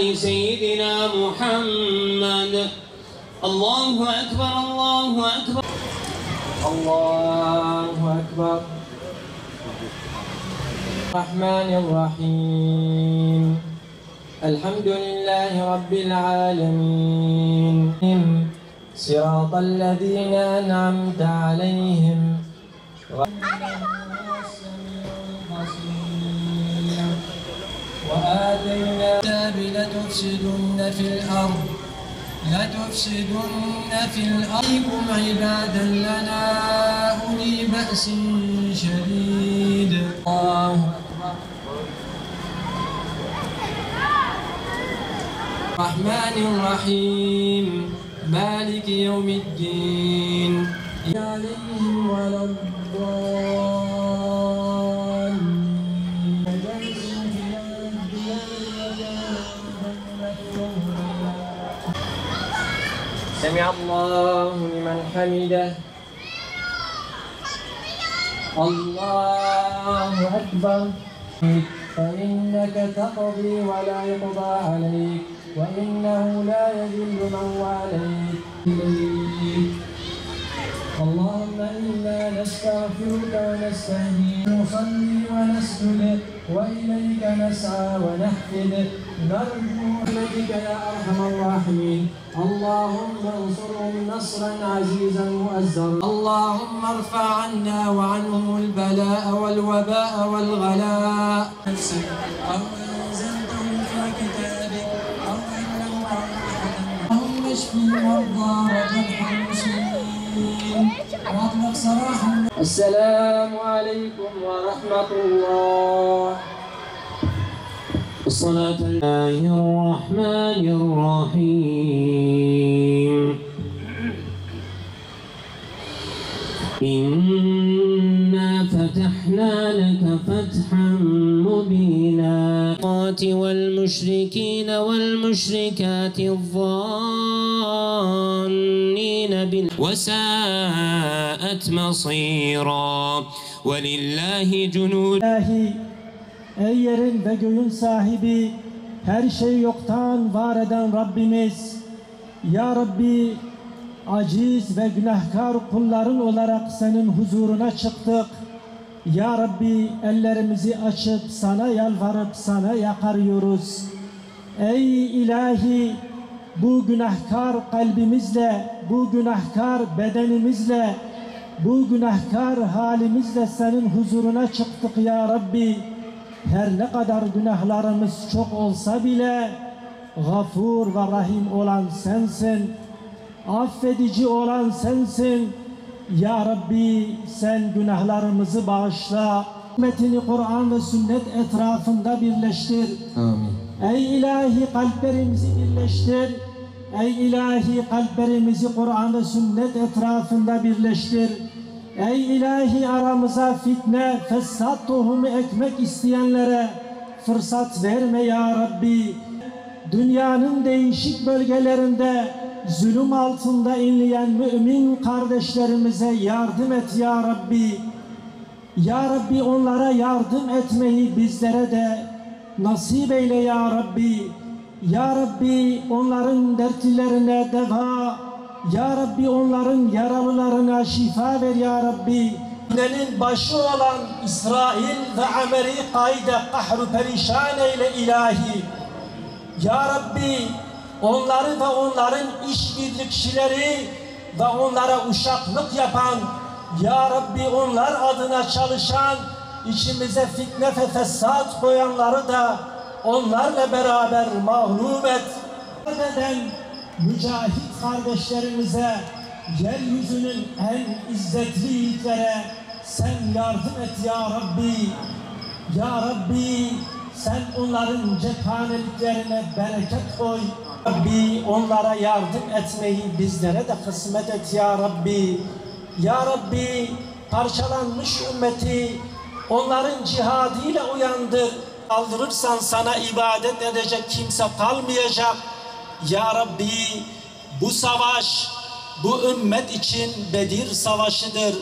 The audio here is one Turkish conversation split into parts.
سيدنا محمد. الله أكبر الله أكبر الله أكبر. الرحمن الرحيم. الحمد لله رب العالمين. صراط الذين أنعمت عليهم وآتينا الكتاب لتفسدن في الأرض عليكم عبادا لنا أولي بأس شديد. الله أكبر. الرحمن الرحيم. مالك يوم الدين. عليهم ولا الضالين. سمع الله لمن حمده. الله أكبر. فإنك تقضي ولا يقضى عليك وإنه لا يذل من واليت. اللهم إنا نستغفرك ونستهديك نصلي ونسجد وإليك نسعى ونحفد نرجو رحمتك يا أرحم الراحمين. اللهم انصرهم نصرا عزيزا مؤزرا. اللهم ارفع عنا وعنهم البلاء والوباء والغلاء. أو أنزلته في كتابك أو علمته أحدا. اللهم اشف المرضى وجرح المسلمين واطلق سراحهم. السلام عليكم ورحمة الله. الصلاة الله الرحمن الرحيم. إنا فتحنا لك فتحا مبينا والمشركين والمشركات الظانين وساءت مصيرا ولله جنود. Ey yerin ve göğün sahibi, her şeyi yoktan var eden Rabbimiz, Ya Rabbi, aciz ve günahkar kulların olarak senin huzuruna çıktık. Ya Rabbi, ellerimizi açıp sana yalvarıp sana yakarıyoruz. Ey ilahi, bu günahkar kalbimizle, bu günahkar bedenimizle, bu günahkar halimizle senin huzuruna çıktık ya Rabbi. Her ne kadar günahlarımız çok olsa bile gafur ve rahim olan sensin. Affedici olan sensin. Ya Rabbi, sen günahlarımızı bağışla. Hikmetini Kur'an ve sünnet etrafında birleştir. Amin. Ey ilahi, kalplerimizi birleştir. Ey ilahi, kalplerimizi Kur'an ve sünnet etrafında birleştir. Ey ilahi, aramıza fitne, fesat tohumu ekmek isteyenlere fırsat verme ya Rabbi. Dünyanın değişik bölgelerinde zulüm altında inleyen mümin kardeşlerimize yardım et ya Rabbi. Ya Rabbi, onlara yardım etmeyi bizlere de nasip eyle ya Rabbi. Ya Rabbi, onların dertlerine deva, Ya Rabbi, onların yaralılarına şifa ver ya Rabbi. Fitnenin başı olan İsrail ve Amerika'yı da kahru perişan eyle ilahi. Ya Rabbi, onları ve onların işbirlikçileri ve onlara uşaklık yapan, Ya Rabbi, onlar adına çalışan, içimize fitne ve fesat koyanları da onlarla beraber mağlup et. Mücahit kardeşlerimize, yeryüzünün en izzetli yiğitlere sen yardım et ya Rabbi. Ya Rabbi, sen onların cephaneliklerine bereket koy. Rabbi, onlara yardım etmeyi bizlere de kısmet et ya Rabbi. Ya Rabbi, parçalanmış ümmeti onların cihadıyla uyandır. Kaldırırsan sana ibadet edecek kimse kalmayacak. Ya Rabbi, bu savaş bu ümmet için Bedir Savaşı'dır.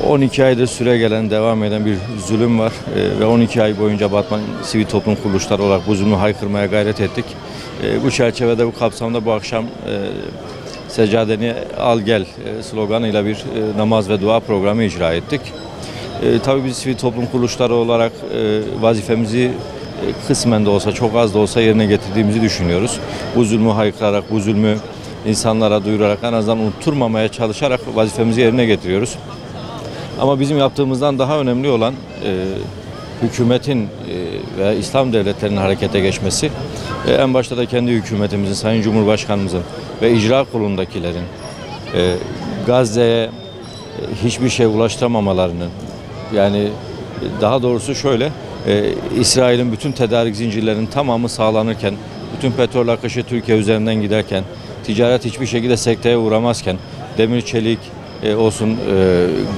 12 aydır süre gelen, devam eden bir zulüm var ve 12 ay boyunca Batman sivil toplum kuruluşları olarak bu zulmü haykırmaya gayret ettik. Bu çerçevede, bu kapsamda bu akşam Seccadeni Al Gel sloganıyla bir namaz ve dua programı icra ettik. Tabii biz sivil toplum kuruluşları olarak vazifemizi kısmen de olsa, çok az da olsa yerine getirdiğimizi düşünüyoruz. Bu zulmü haykırarak, bu zulmü insanlara duyurarak, en azından unutturmamaya çalışarak vazifemizi yerine getiriyoruz. Ama bizim yaptığımızdan daha önemli olan hükümetin ve İslam devletlerinin harekete geçmesi. En başta da kendi hükümetimizin, Sayın Cumhurbaşkanımızın ve icra kurulundakilerin Gazze'ye hiçbir şey ulaştıramamalarının, yani daha doğrusu şöyle, İsrail'in bütün tedarik zincirlerinin tamamı sağlanırken, bütün petrol akışı Türkiye üzerinden giderken, ticaret hiçbir şekilde sekteye uğramazken, demir çelik olsun,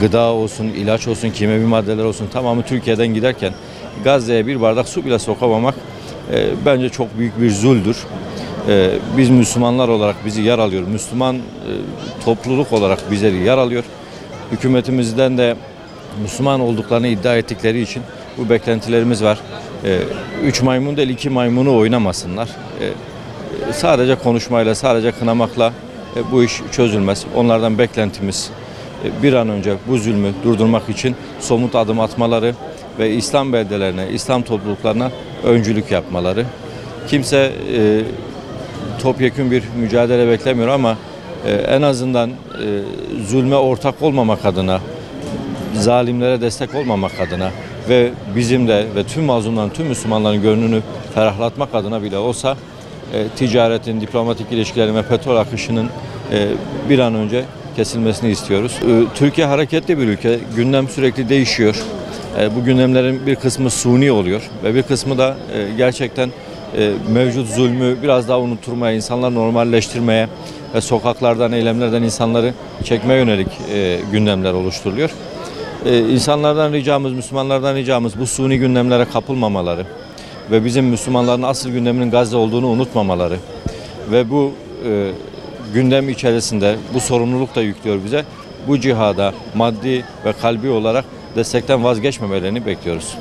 gıda olsun, ilaç olsun, kimyevi maddeler olsun tamamı Türkiye'den giderken Gazze'ye bir bardak su bile sokamamak bence çok büyük bir zuldür. Biz Müslümanlar olarak bizi yaralıyor. Müslüman topluluk olarak bizleri yaralıyor. Hükümetimizden de Müslüman olduklarını iddia ettikleri için bu beklentilerimiz var. 3 maymun değil 2 maymunu oynamasınlar. Sadece konuşmayla, sadece kınamakla bu iş çözülmez. Onlardan beklentimiz bir an önce bu zulmü durdurmak için somut adım atmaları ve İslam beldelerine, İslam topluluklarına öncülük yapmaları. Kimse topyekün bir mücadele beklemiyor ama en azından zulme ortak olmamak adına, zalimlere destek olmamak adına ve bizim de ve tüm mazlumların, tüm Müslümanların gönlünü ferahlatmak adına bile olsa ticaretin, diplomatik ilişkilerin ve petrol akışının bir an önce kesilmesini istiyoruz. Türkiye hareketli bir ülke. Gündem sürekli değişiyor. Bu gündemlerin bir kısmı suni oluyor ve bir kısmı da gerçekten mevcut zulmü biraz daha unutturmaya, insanları normalleştirmeye ve sokaklardan, eylemlerden insanları çekmeye yönelik gündemler oluşturuluyor. İnsanlardan ricamız, Müslümanlardan ricamız bu suni gündemlere kapılmamaları ve bizim Müslümanların asıl gündeminin Gazze olduğunu unutmamaları ve bu gündem içerisinde bu sorumluluk da yüklüyor bize. Bu cihada maddi ve kalbi olarak destekten vazgeçmemelerini bekliyoruz.